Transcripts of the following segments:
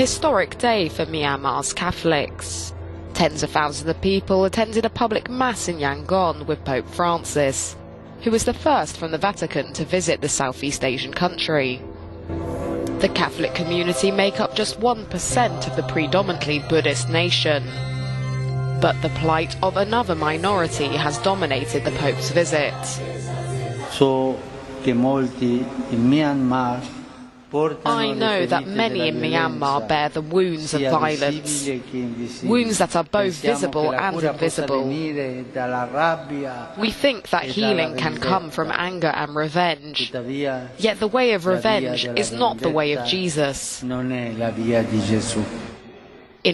historic day for Myanmar's Catholics. Tens of thousands of people attended a public mass in Yangon with Pope Francis, who was the first from the Vatican to visit the Southeast Asian country. The Catholic community make up just 1% of the predominantly Buddhist nation. But the plight of another minority has dominated the Pope's visit. I know that many in Myanmar bear the wounds of violence, wounds that are both visible and invisible. We think that healing can come from anger and revenge, yet the way of revenge is not the way of Jesus. In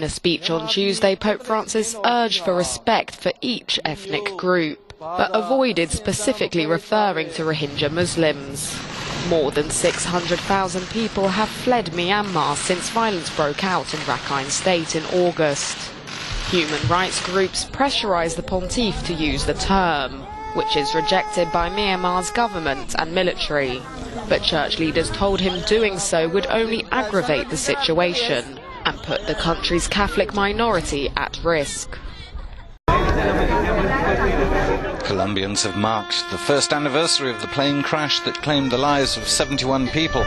a speech on Tuesday, Pope Francis urged for respect for each ethnic group, but avoided specifically referring to Rohingya Muslims. More than 600,000 people have fled Myanmar since violence broke out in Rakhine State in August. Human rights groups pressurise the pontiff to use the term, which is rejected by Myanmar's government and military. But church leaders told him doing so would only aggravate the situation and put the country's Catholic minority at risk. Colombians have marked the first anniversary of the plane crash that claimed the lives of 71 people,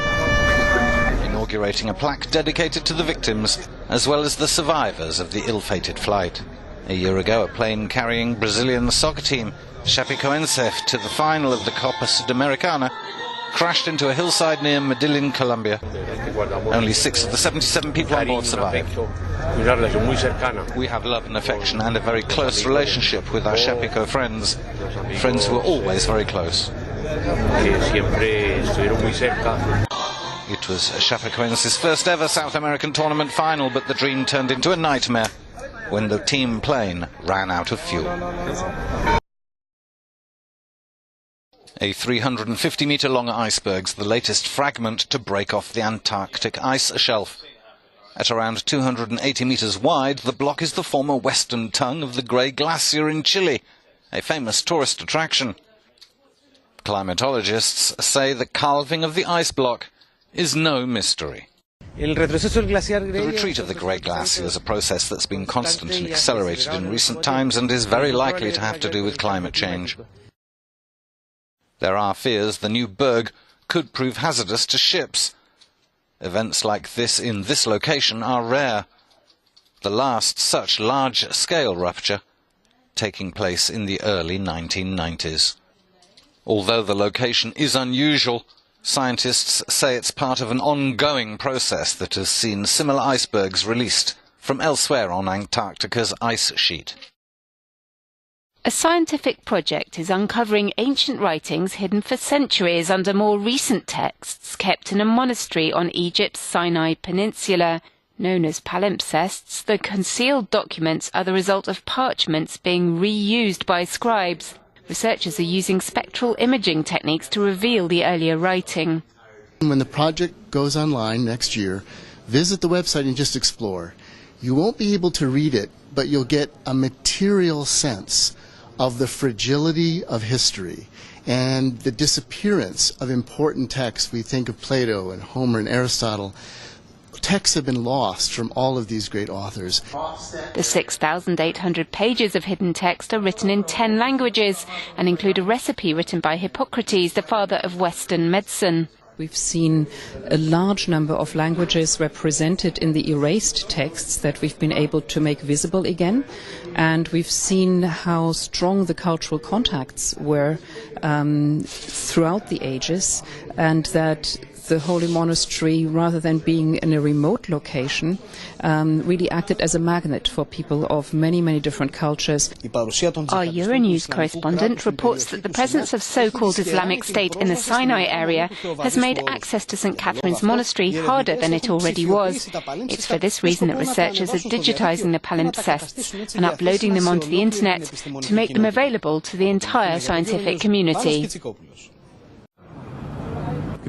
inaugurating a plaque dedicated to the victims as well as the survivors of the ill-fated flight. A year ago, a plane carrying Brazilian soccer team Chapecoense to the final of the Copa Sudamericana crashed into a hillside near Medellin, Colombia. Only 6 of the 77 people on board survived. We have love and affection and a very close relationship with our Chapeco friends who are always very close. It was Chapecoense's first ever South American tournament final, but the dream turned into a nightmare when the team plane ran out of fuel. A 350-metre-long iceberg's the latest fragment to break off the Antarctic ice shelf. At around 280 metres wide, the block is the former western tongue of the Grey Glacier in Chile, a famous tourist attraction. Climatologists say the calving of the ice block is no mystery. The retreat of the Grey Glacier is a process that's been constantly accelerated in recent times and is very likely to have to do with climate change. There are fears the new berg could prove hazardous to ships. Events like this in this location are rare. The last such large-scale rupture taking place in the early 1990s. Although the location is unusual, scientists say it's part of an ongoing process that has seen similar icebergs released from elsewhere on Antarctica's ice sheet. A scientific project is uncovering ancient writings hidden for centuries under more recent texts kept in a monastery on Egypt's Sinai Peninsula. Known as palimpsests, the concealed documents are the result of parchments being reused by scribes. Researchers are using spectral imaging techniques to reveal the earlier writing. When the project goes online next year, visit the website and just explore. You won't be able to read it, but you'll get a material sense of the fragility of history and the disappearance of important texts. We think of Plato and Homer and Aristotle. Texts have been lost from all of these great authors. The 6,800 pages of hidden text are written in 10 languages and include a recipe written by Hippocrates, the father of Western medicine. We've seen a large number of languages represented in the erased texts that we've been able to make visible again. And we've seen how strong the cultural contacts were throughout the ages, and that the holy monastery, rather than being in a remote location, really acted as a magnet for people of many, many different cultures. Our Euronews correspondent reports that the presence of so-called Islamic State in the Sinai area has made access to St. Catherine's Monastery harder than it already was. It's for this reason that researchers are digitizing the palimpsests and uploading them onto the internet to make them available to the entire scientific community.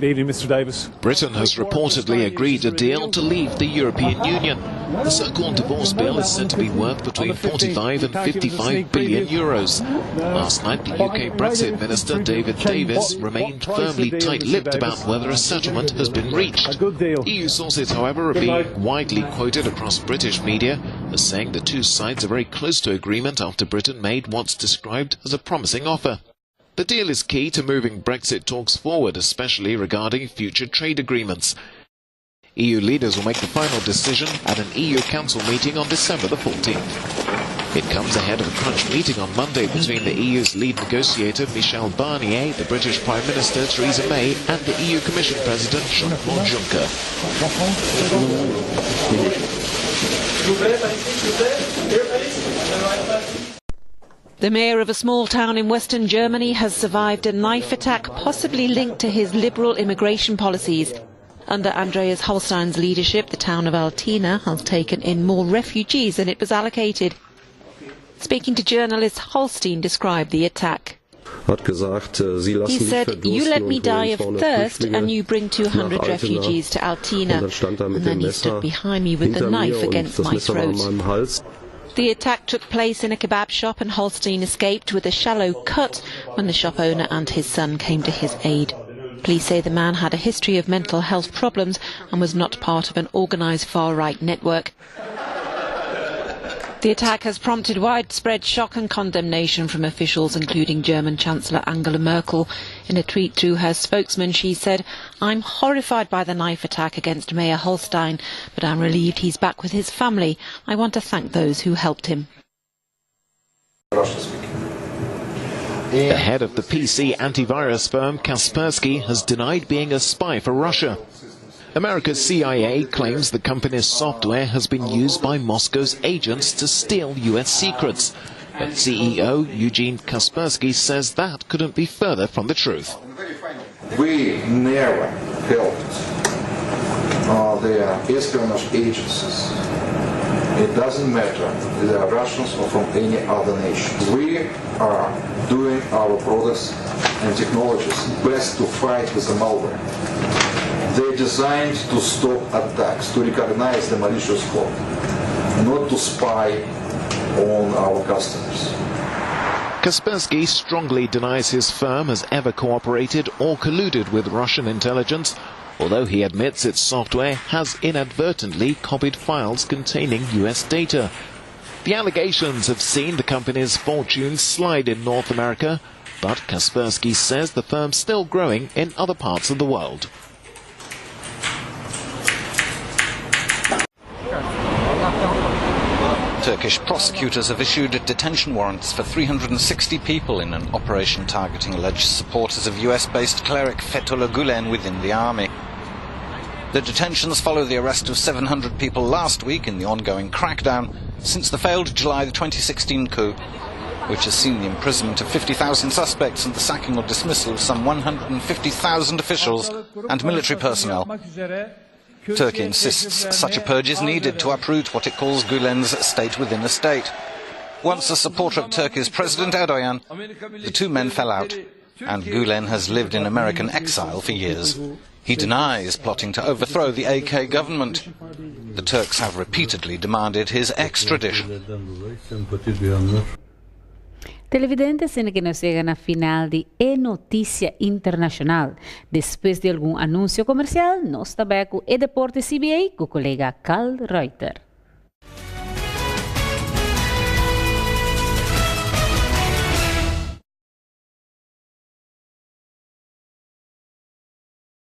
Good evening, Mr. Davis. Britain has reportedly agreed a deal to leave the European Union. The so-called divorce bill is said to be worth between 45 and 55 billion euros. Last night, the UK Brexit Minister David Davis remained firmly tight-lipped about whether a settlement has been reached. EU sources, however, are being widely quoted across British media as saying the two sides are very close to agreement after Britain made what's described as a promising offer. The deal is key to moving Brexit talks forward, especially regarding future trade agreements. EU leaders will make the final decision at an EU Council meeting on December the 14th. It comes ahead of a crunch meeting on Monday between the EU's lead negotiator Michel Barnier, the British Prime Minister Theresa May and the EU Commission President Jean-Claude Juncker. The mayor of a small town in western Germany has survived a knife attack possibly linked to his liberal immigration policies. Under Andreas Holstein's leadership, the town of Altena has taken in more refugees than it was allocated. Speaking to journalists, Holstein described the attack. He said, "You let me die of thirst and you bring 200 refugees to Altena." And then he stood behind me with the knife against my throat. The attack took place in a kebab shop and Holstein escaped with a shallow cut when the shop owner and his son came to his aid. Police say the man had a history of mental health problems and was not part of an organised far-right network. The attack has prompted widespread shock and condemnation from officials, including German Chancellor Angela Merkel. In a tweet through her spokesman, she said, "I'm horrified by the knife attack against Mayor Holstein, but I'm relieved he's back with his family. I want to thank those who helped him." The head of the PC antivirus firm Kaspersky has denied being a spy for Russia. America's CIA claims the company's software has been used by Moscow's agents to steal US secrets. But CEO Eugene Kaspersky says that couldn't be further from the truth. We never helped the espionage agencies. It doesn't matter if they are Russians or from any other nation. We are doing our products and technologies best to fight with the malware. They're designed to stop attacks, to recognize the malicious code, not to spy on our customers. Kaspersky strongly denies his firm has ever cooperated or colluded with Russian intelligence, although he admits its software has inadvertently copied files containing US data. The allegations have seen the company's fortune slide in North America, but Kaspersky says the firm's still growing in other parts of the world. Turkish prosecutors have issued detention warrants for 360 people in an operation targeting alleged supporters of US-based cleric Fethullah Gulen within the army. The detentions follow the arrest of 700 people last week in the ongoing crackdown since the failed July 2016 coup, which has seen the imprisonment of 50,000 suspects and the sacking or dismissal of some 150,000 officials and military personnel. Turkey insists such a purge is needed to uproot what it calls Gulen's state within a state. Once a supporter of Turkey's President Erdogan, the two men fell out, and Gulen has lived in American exile for years. He denies plotting to overthrow the AK government. The Turks have repeatedly demanded his extradition. Televidentes en que nos llegan a final de Notisia Internacional. Después de algum anúncio comercial, nós está com o Deporte CBA com o colega Carl Reuter.